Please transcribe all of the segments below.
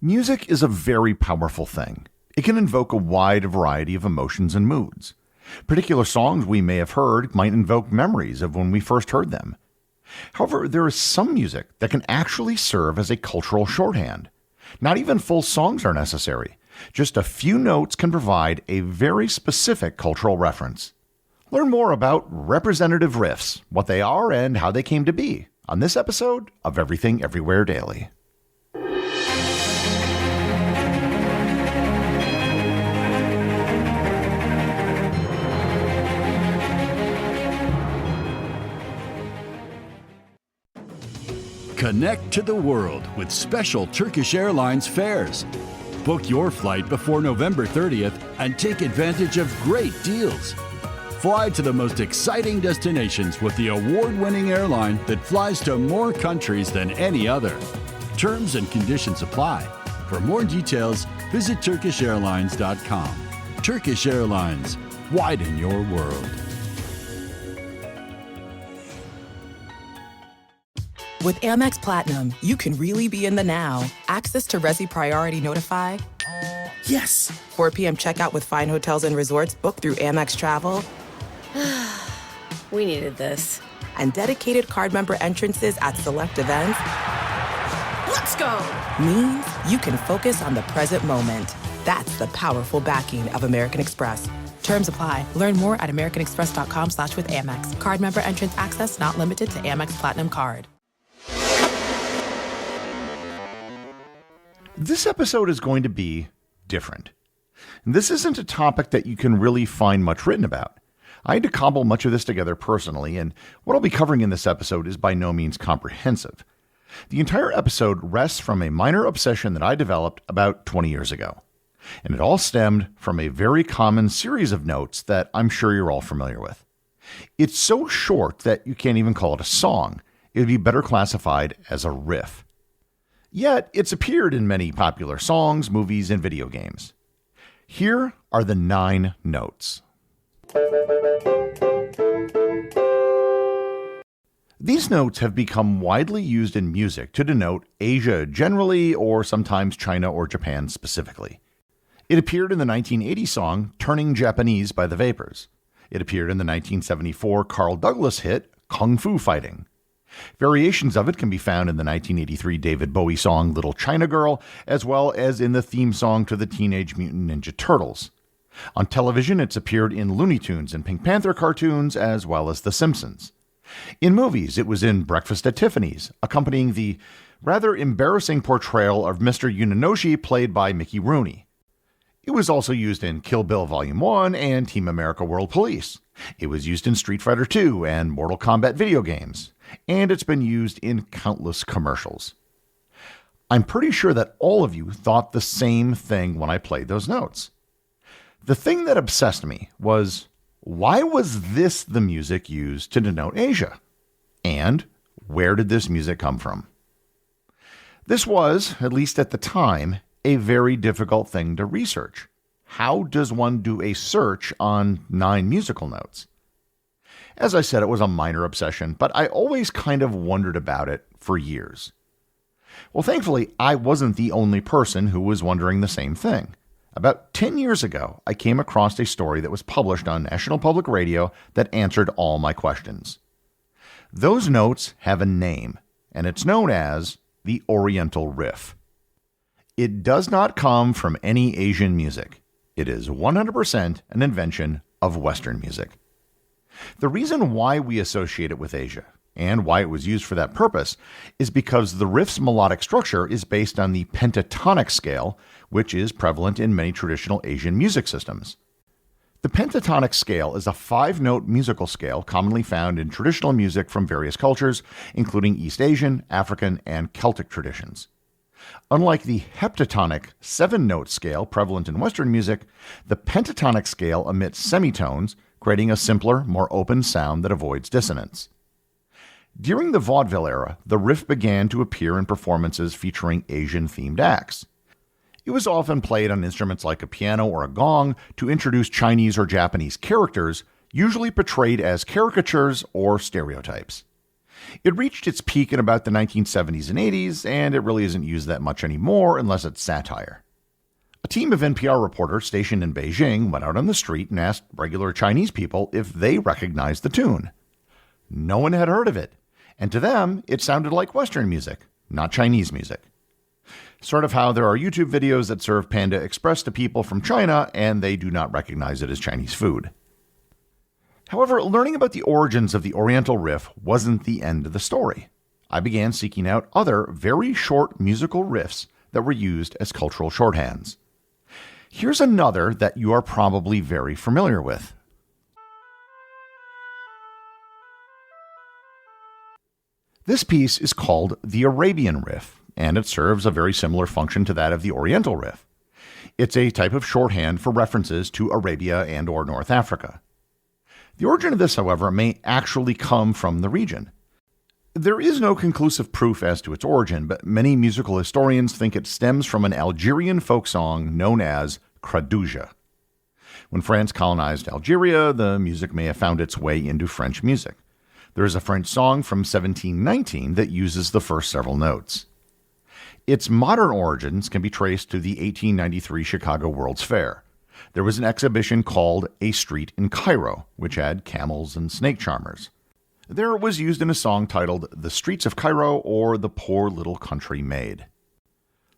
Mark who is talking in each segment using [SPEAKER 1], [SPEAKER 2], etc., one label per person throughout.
[SPEAKER 1] Music is a very powerful thing. It can invoke a wide variety of emotions and moods. Particular songs we may have heard might invoke memories of when we first heard them. However, there is some music that can actually serve as a cultural shorthand. Not even full songs are necessary. Just a few notes can provide a very specific cultural reference. Learn more about representative riffs, what they are, and how they came to be on this episode of Everything Everywhere Daily.
[SPEAKER 2] Connect to the world with special Turkish Airlines fares. Book your flight before November 30th and take advantage of great deals. Fly to the most exciting destinations with the award-winning airline that flies to more countries than any other. Terms and conditions apply. For more details, visit turkishairlines.com. Turkish Airlines. Widen your world.
[SPEAKER 3] With Amex Platinum, you can really be in the now. Access to Resi Priority Notify.
[SPEAKER 4] Yes!
[SPEAKER 3] 4 p.m. checkout with fine hotels and resorts booked through Amex Travel.
[SPEAKER 5] We needed this.
[SPEAKER 3] And dedicated card member entrances at select events.
[SPEAKER 5] Let's go!
[SPEAKER 3] Means you can focus on the present moment. That's the powerful backing of American Express. Terms apply. Learn more at americanexpress.com/withAmex. Card member entrance access not limited to Amex Platinum Card.
[SPEAKER 1] This episode is going to be different. This isn't a topic that you can really find much written about. I had to cobble much of this together personally, and what I'll be covering in this episode is by no means comprehensive. The entire episode rests from a minor obsession that I developed about 20 years ago. And it all stemmed from a very common series of notes that I'm sure you're all familiar with. It's so short that you can't even call it a song. It would be better classified as a riff. Yet, it's appeared in many popular songs, movies, and video games. Here are the 9 notes. These notes have become widely used in music to denote Asia generally, or sometimes China or Japan specifically. It appeared in the 1980 song Turning Japanese by the Vapors. It appeared in the 1974 Carl Douglas hit Kung Fu Fighting. Variations of it can be found in the 1983 David Bowie song Little China Girl, as well as in the theme song to the Teenage Mutant Ninja Turtles. On television, it's appeared in Looney Tunes and Pink Panther cartoons, as well as The Simpsons. In movies, it was in Breakfast at Tiffany's, accompanying the rather embarrassing portrayal of Mr. Uninoshi played by Mickey Rooney. It was also used in Kill Bill Volume 1 and Team America World Police. It was used in Street Fighter II and Mortal Kombat video games. And it's been used in countless commercials. I'm pretty sure that all of you thought the same thing when I played those notes. The thing that obsessed me was, why was this the music used to denote Asia? And where did this music come from? This was, at least at the time, a very difficult thing to research. How does one do a search on 9 musical notes? As I said, it was a minor obsession, but I always kind of wondered about it for years. Well, thankfully, I wasn't the only person who was wondering the same thing. About 10 years ago, I came across a story that was published on National Public Radio that answered all my questions. Those notes have a name, and it's known as the Oriental Riff. It does not come from any Asian music. It is 100% an invention of Western music. The reason why we associate it with Asia, and why it was used for that purpose, is because the riff's melodic structure is based on the pentatonic scale, which is prevalent in many traditional Asian music systems. The pentatonic scale is a 5-note musical scale commonly found in traditional music from various cultures, including East Asian, African, and Celtic traditions. Unlike the heptatonic 7-note scale prevalent in Western music, the pentatonic scale emits semitones, creating a simpler, more open sound that avoids dissonance. During the vaudeville era, the riff began to appear in performances featuring Asian-themed acts. It was often played on instruments like a piano or a gong to introduce Chinese or Japanese characters, usually portrayed as caricatures or stereotypes. It reached its peak in about the 1970s and 80s, and it really isn't used that much anymore unless it's satire. A team of NPR reporters stationed in Beijing went out on the street and asked regular Chinese people if they recognized the tune. No one had heard of it, and to them, it sounded like Western music, not Chinese music. Sort of how there are YouTube videos that serve Panda Express to people from China, and they do not recognize it as Chinese food. However, learning about the origins of the Oriental riff wasn't the end of the story. I began seeking out other very short musical riffs that were used as cultural shorthands. Here's another that you are probably very familiar with. This piece is called the Arabian riff, and it serves a very similar function to that of the Oriental riff. It's a type of shorthand for references to Arabia and or North Africa. The origin of this, however, may actually come from the region. There is no conclusive proof as to its origin, but many musical historians think it stems from an Algerian folk song known as Kradouja. When France colonized Algeria, the music may have found its way into French music. There is a French song from 1719 that uses the first several notes. Its modern origins can be traced to the 1893 Chicago World's Fair. There was an exhibition called A Street in Cairo, which had camels and snake charmers. There it was used in a song titled The Streets of Cairo or The Poor Little Country Maid.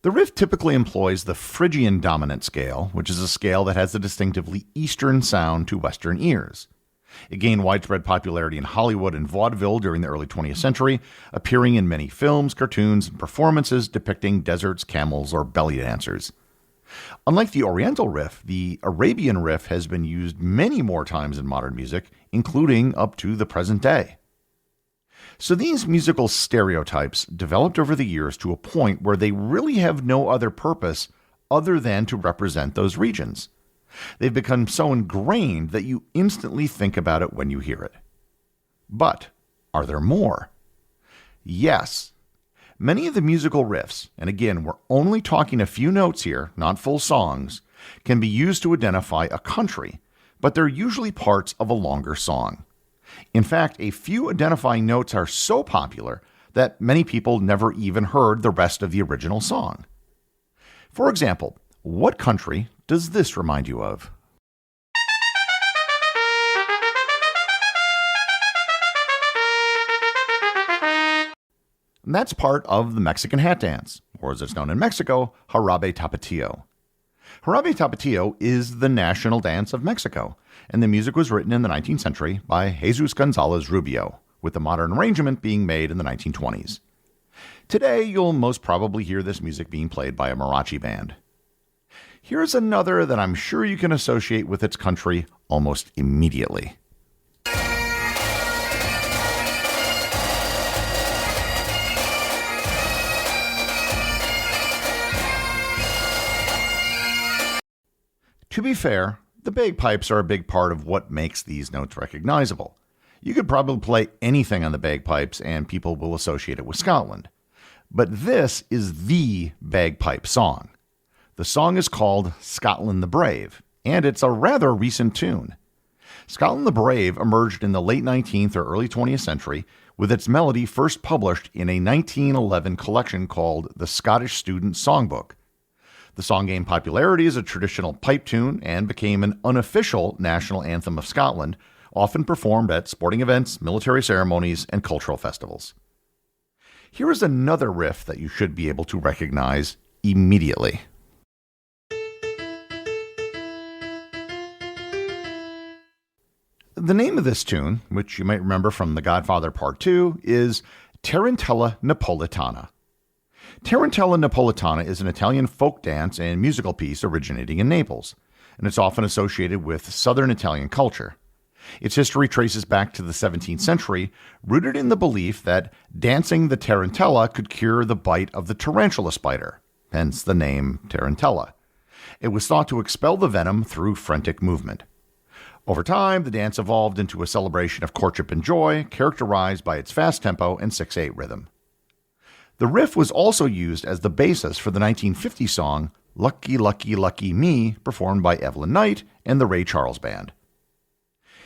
[SPEAKER 1] The riff typically employs the Phrygian dominant scale, which is a scale that has a distinctively Eastern sound to Western ears. It gained widespread popularity in Hollywood and vaudeville during the early 20th century, appearing in many films, cartoons, and performances depicting deserts, camels, or belly dancers. Unlike the Oriental riff, the Arabian riff has been used many more times in modern music, including up to the present day. So these musical stereotypes developed over the years to a point where they really have no other purpose other than to represent those regions. They've become so ingrained that you instantly think about it when you hear it. But are there more? Yes. Many of the musical riffs, and again, we're only talking a few notes here, not full songs, can be used to identify a country, but they're usually parts of a longer song. In fact, a few identifying notes are so popular that many people never even heard the rest of the original song. For example, what country does this remind you of? And that's part of the Mexican hat dance, or as it's known in Mexico, Jarabe Tapatio. Jarabe Tapatio is the national dance of Mexico, and the music was written in the 19th century by Jesus Gonzalez Rubio, with the modern arrangement being made in the 1920s. Today, you'll most probably hear this music being played by a mariachi band. Here's another that I'm sure you can associate with its country almost immediately. To be fair, the bagpipes are a big part of what makes these notes recognizable. You could probably play anything on the bagpipes and people will associate it with Scotland. But this is the bagpipe song. The song is called Scotland the Brave, and it's a rather recent tune. Scotland the Brave emerged in the late 19th or early 20th century, with its melody first published in a 1911 collection called The Scottish Student Songbook. The song gained popularity as a traditional pipe tune and became an unofficial national anthem of Scotland, often performed at sporting events, military ceremonies, and cultural festivals. Here is another riff that you should be able to recognize immediately. The name of this tune, which you might remember from The Godfather Part 2, is Tarantella Napolitana. Tarantella Napolitana is an Italian folk dance and musical piece originating in Naples, and it's often associated with southern Italian culture. Its history traces back to the 17th century, rooted in the belief that dancing the tarantella could cure the bite of the tarantula spider, hence the name Tarantella. It was thought to expel the venom through frenetic movement. Over time, the dance evolved into a celebration of courtship and joy, characterized by its fast tempo and 6/8 rhythm. The riff was also used as the basis for the 1950 song Lucky, Lucky, Lucky Me, performed by Evelyn Knight and the Ray Charles Band.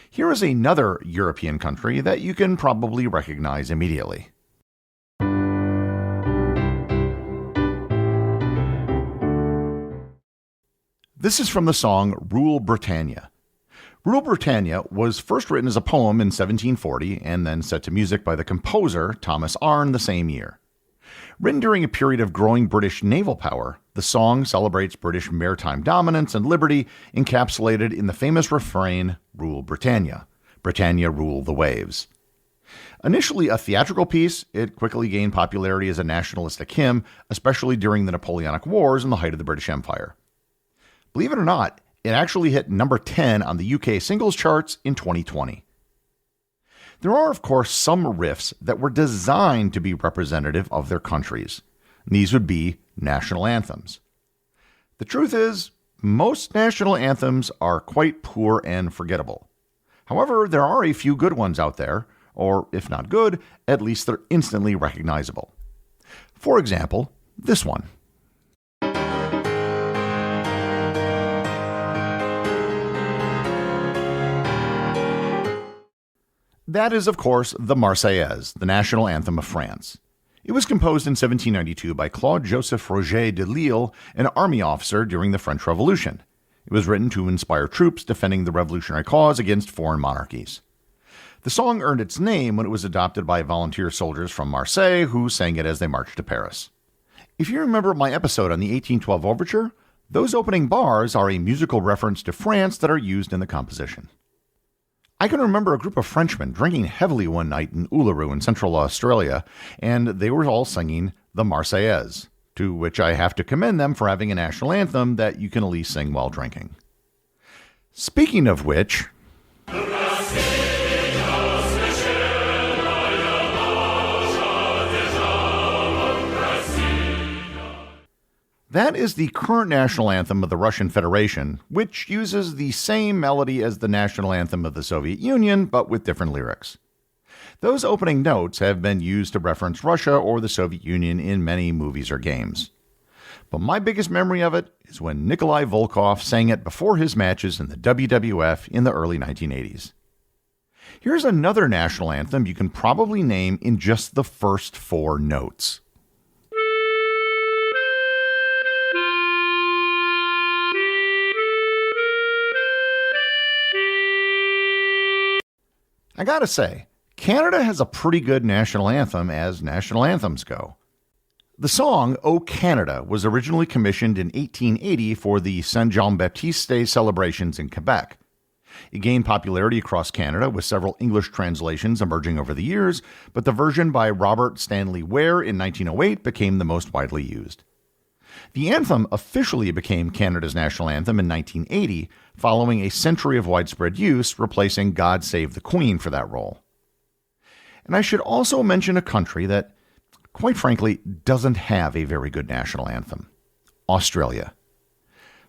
[SPEAKER 1] Here is another European country that you can probably recognize immediately. This is from the song Rule Britannia. Rule Britannia was first written as a poem in 1740 and then set to music by the composer Thomas Arne the same year. Written during a period of growing British naval power, the song celebrates British maritime dominance and liberty encapsulated in the famous refrain, Rule Britannia. Britannia rule the waves. Initially a theatrical piece, it quickly gained popularity as a nationalistic hymn, especially during the Napoleonic Wars and the height of the British Empire. Believe it or not, it actually hit number 10 on the UK singles charts in 2020. There are, of course, some riffs that were designed to be representative of their countries. These would be national anthems. The truth is, most national anthems are quite poor and forgettable. However, there are a few good ones out there, or if not good, at least they're instantly recognizable. For example, this one. That is, of course, the Marseillaise, the national anthem of France. It was composed in 1792 by Claude-Joseph Roger de Lille, an army officer during the French Revolution. It was written to inspire troops defending the revolutionary cause against foreign monarchies. The song earned its name when it was adopted by volunteer soldiers from Marseille who sang it as they marched to Paris. If you remember my episode on the 1812 Overture, those opening bars are a musical reference to France that are used in the composition. I can remember a group of Frenchmen drinking heavily one night in Uluru in Central Australia, and they were all singing the Marseillaise, to which I have to commend them for having a national anthem that you can at least sing while drinking. Speaking of which, that is the current national anthem of the Russian Federation, which uses the same melody as the national anthem of the Soviet Union, but with different lyrics. Those opening notes have been used to reference Russia or the Soviet Union in many movies or games. But my biggest memory of it is when Nikolai Volkov sang it before his matches in the WWF in the early 1980s. Here's another national anthem you can probably name in just the first 4 notes. I gotta say, Canada has a pretty good national anthem as national anthems go. The song, O Canada, was originally commissioned in 1880 for the Saint Jean-Baptiste Day celebrations in Quebec. It gained popularity across Canada, with several English translations emerging over the years, but the version by Robert Stanley Ware in 1908 became the most widely used. The anthem officially became Canada's national anthem in 1980, following a century of widespread use, replacing God Save the Queen for that role. And I should also mention a country that, quite frankly, doesn't have a very good national anthem: Australia.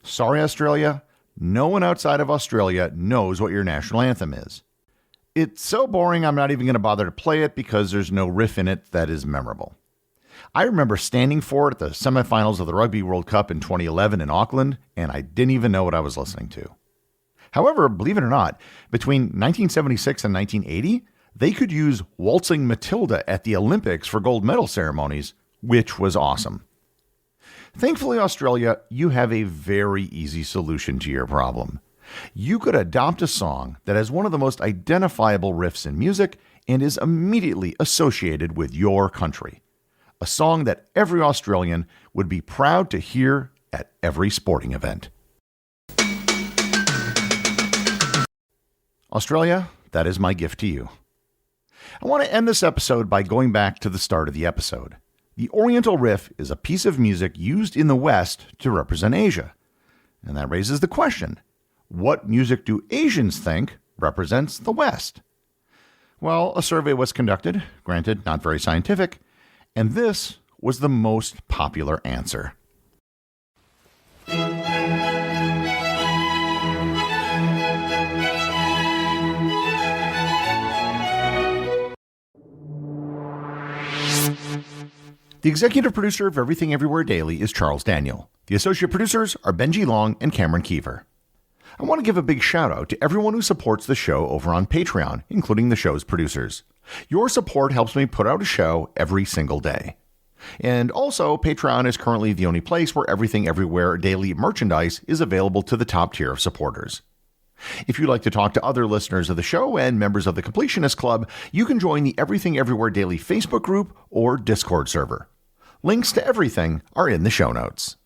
[SPEAKER 1] Sorry, Australia, no one outside of Australia knows what your national anthem is. It's so boring I'm not even going to bother to play it because there's no riff in it that is memorable. I remember standing for it at the semifinals of the Rugby World Cup in 2011 in Auckland, and I didn't even know what I was listening to. However, believe it or not, between 1976 and 1980, they could use Waltzing Matilda at the Olympics for gold medal ceremonies, which was awesome. Thankfully, Australia, you have a very easy solution to your problem. You could adopt a song that has one of the most identifiable riffs in music and is immediately associated with your country. A song that every Australian would be proud to hear at every sporting event. Australia, that is my gift to you. I want to end this episode by going back to the start of the episode. The Oriental Riff is a piece of music used in the West to represent Asia. And that raises the question, what music do Asians think represents the West? Well, a survey was conducted, granted not very scientific, and this was the most popular answer. The executive producer of Everything Everywhere Daily is Charles Daniel. The associate producers are Benji Long and Cameron Kieffer. I want to give a big shout out to everyone who supports the show over on Patreon, including the show's producers. Your support helps me put out a show every single day. And also, Patreon is currently the only place where Everything Everywhere daily merchandise is available to the top tier of supporters. If you'd like to talk to other listeners of the show and members of the Completionist Club, you can join the Everything Everywhere Daily Facebook group or Discord server. Links to everything are in the show notes.